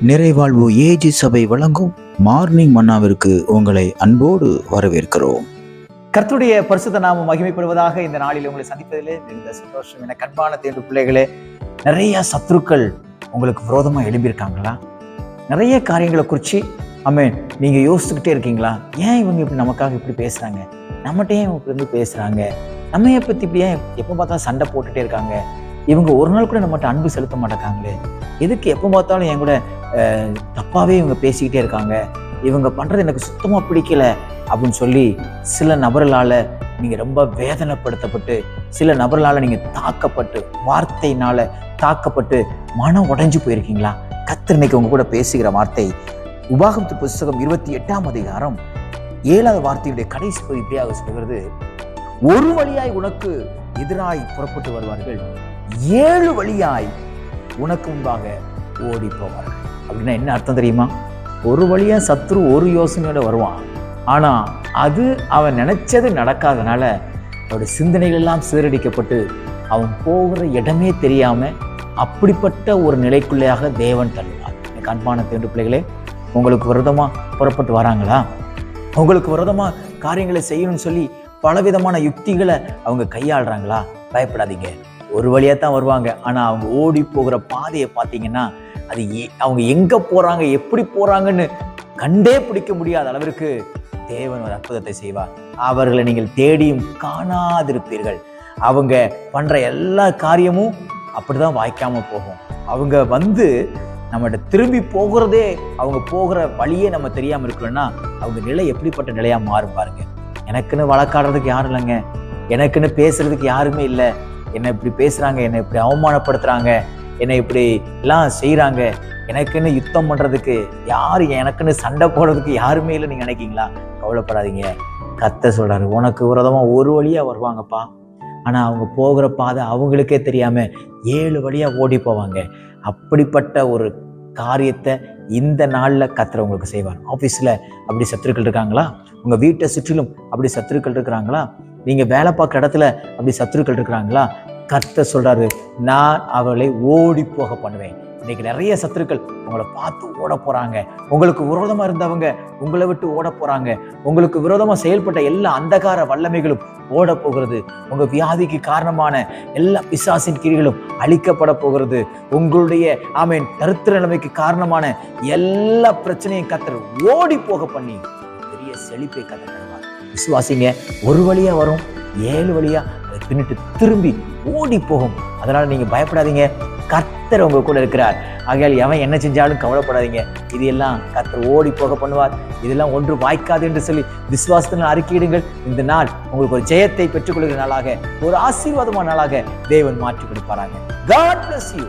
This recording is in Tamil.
நிறைவாழ்வு ஏஜி சபை வழங்கும் மார்னிங் மன்னாவிற்கு உங்களை அன்போடு வரவேற்கிறோம். கர்த்தருடைய பரிசுத்த நாமம் மகிமைப்படுவதாக. இந்த நாளில் உங்களை சந்திப்பதிலே மிகுந்த சந்தோஷம். என கண்பான தேர்வு பிள்ளைகளே, நிறைய சத்துருக்கள் உங்களுக்கு விரோதமாக எழும்பியிருக்காங்களா? நிறைய காரியங்களை குறித்து நீங்க யோசிச்சுக்கிட்டே இருக்கீங்களா? ஏன் இவங்க இப்படி நமக்காக இப்படி பேசுறாங்க, நம்மகிட்ட ஏன் இப்படி வந்து பேசுறாங்க, நம்ம பத்தி இப்படி ஏன் எப்போ பார்த்தாலும் சண்டை போட்டுட்டே இருக்காங்க, இவங்க ஒரு நாள் கூட நம்மகிட்ட அன்பு செலுத்த மாட்டேங்காங்களே, எதுக்கு எப்போ பார்த்தாலும் என் கூட தப்பாவே இவங்க பேசிக்கிட்டே இருக்காங்க, இவங்க பண்றது எனக்கு சுத்தமா பிடிக்கல அப்படின்னு சொல்லி சில நபர்களால நீங்க ரொம்ப வேதனைப்படுத்தப்பட்டு, சில நபர்களால நீங்க தாக்கப்பட்டு, வார்த்தையினால தாக்கப்பட்டு மனம் உடைஞ்சு போயிருக்கீங்களா? கர்த்தர் இன்னைக்கு உங்க கூட பேசுகிற வார்த்தை உபாகமத்து புஸ்தகம் 28ஆம் அதிகாரம் 7வது வார்த்தையுடைய கடைசி பகுதி இப்படியாக சொல்கிறது, ஒரு வழியாய் உனக்கு எதிராய் புறப்பட்டு வருவார்கள், 7 வழியாய் உனக்கு முன்பாக ஓடி போவார்கள். அப்படின்னா என்ன அர்த்தம் தெரியுமா? ஒரு வழியா சத்ரு ஒரு யோசனையோட வருவான், ஆனா அது அவன் நினைச்சது நடக்காதனால அவருடைய சிந்தனைகள் எல்லாம் சீரடிக்கப்பட்டு அவன் போகிற இடமே தெரியாம அப்படிப்பட்ட ஒரு நிலைக்குள்ளையாக தேவன் தள்ளுவார். அன்பான தேவ பிள்ளைகளே, உங்களுக்கு விரோதமா புறப்பட்டு வராங்களா? உங்களுக்கு விரோதமா காரியங்களை செய்யணும்னு சொல்லி பலவிதமான யுக்திகளை அவங்க கையாளுறாங்களா? பயப்படாதீங்க. ஒரு வழியா தான் வருவாங்க, ஆனா அவங்க ஓடி போகிற பாதையை பார்த்தீங்கன்னா அது அவங்க எங்க போறாங்க, எப்படி போறாங்கன்னு கண்டே பிடிக்க முடியாத அளவிற்கு தேவன் ஒரு அற்புதத்தை செய்வார். அவர்களை நீங்கள் தேடியும் காணாதிருப்பீர்கள். அவங்க பண்ற எல்லா காரியமும் அப்படிதான் வாய்க்காம போகும். அவங்க வந்து நம்மகிட்ட திரும்பி போகிறதே, அவங்க போகிற வழியே நம்ம தெரியாம இருக்கணும்னா அவங்க நிலை எப்படிப்பட்ட நிலையா மாறும் பாருங்க. எனக்குன்னு வழக்காடுறதுக்கு யாரும் இல்லைங்க, எனக்குன்னு பேசுறதுக்கு யாருமே இல்லை, என்னை இப்படி பேசுறாங்க, என்னை இப்படி அவமானப்படுத்துறாங்க, என்னை இப்படி எல்லாம் செய்யறாங்க, எனக்குன்னு யுத்தம் பண்றதுக்கு யாரு, எனக்குன்னு சண்டை போடுறதுக்கு யாருமே இல்லை நீங்க நினைக்கீங்களா? கவலைப்படாதீங்க. கர்த்தர் சொல்றாரு, உனக்கு விரோதமா ஒரு வழியா வருவாங்கப்பா, ஆனா அவங்க போகிற பாதை அவங்களுக்கே தெரியாம 7 வழியா ஓடி போவாங்க. அப்படிப்பட்ட ஒரு காரியத்தை இந்த நாள்ல கர்த்தர் உங்களுக்கு செய்வார். ஆபீஸ்ல அப்படி சத்துருக்கள் இருக்காங்களா? உங்க வீட்டை சுற்றிலும் அப்படி சத்துருக்கள் இருக்கிறாங்களா? நீங்க வேலை பார்க்குற இடத்துல அப்படி சத்துருக்கள் இருக்கிறாங்களா? கர்த்தர் சொல்றாரு, நான் அவளை ஓடி போக பண்ணுவேன். இன்னைக்கு நிறைய சத்துருக்கள் உங்களை பார்த்து ஓட போறாங்க. உங்களுக்கு விரோதமா இருந்தவங்க உங்களை விட்டு ஓட போறாங்க. உங்களுக்கு விரோதமா செயல்பட்ட எல்லா அந்தகார வல்லமைகளும் ஓட போகிறது. உங்க வியாதிக்கு காரணமான எல்லா பிசாசின் கிரிகளும் அழிக்கப்பட போகிறது. உங்களுடைய தரித்திர நிலைமைக்கு காரணமான எல்லா பிரச்சனையும் கர்த்தர் ஓடி போக பண்ணி பெரிய செழிப்பை கர்த்தர் தருவார். விசுவாசிங்க. ஒரு வழியா வரும், 7 வழியா அதை பின்னிட்டு திரும்பி ஓடி போகும். அதனால நீங்க பயப்படாதீங்க. கர்த்தர் உங்க கூட இருக்கிறார். ஆகையால் எவன் என்ன செஞ்சாலும் கவலைப்படாதீங்க. இது எல்லாம் கர்த்தர் ஓடி போக பண்ணுவார். இதெல்லாம் ஒன்று வாய்க்காது என்று சொல்லி விசுவாசத்தினால் அறிக்கையிடுங்கள். இந்த நாள் உங்களுக்கு ஒரு ஜெயத்தை பெற்றுக்கொள்கிற நாளாக, ஒரு ஆசீர்வாதமான நாளாக தேவன் மாற்றி கொடுப்பாராங்க. God bless you.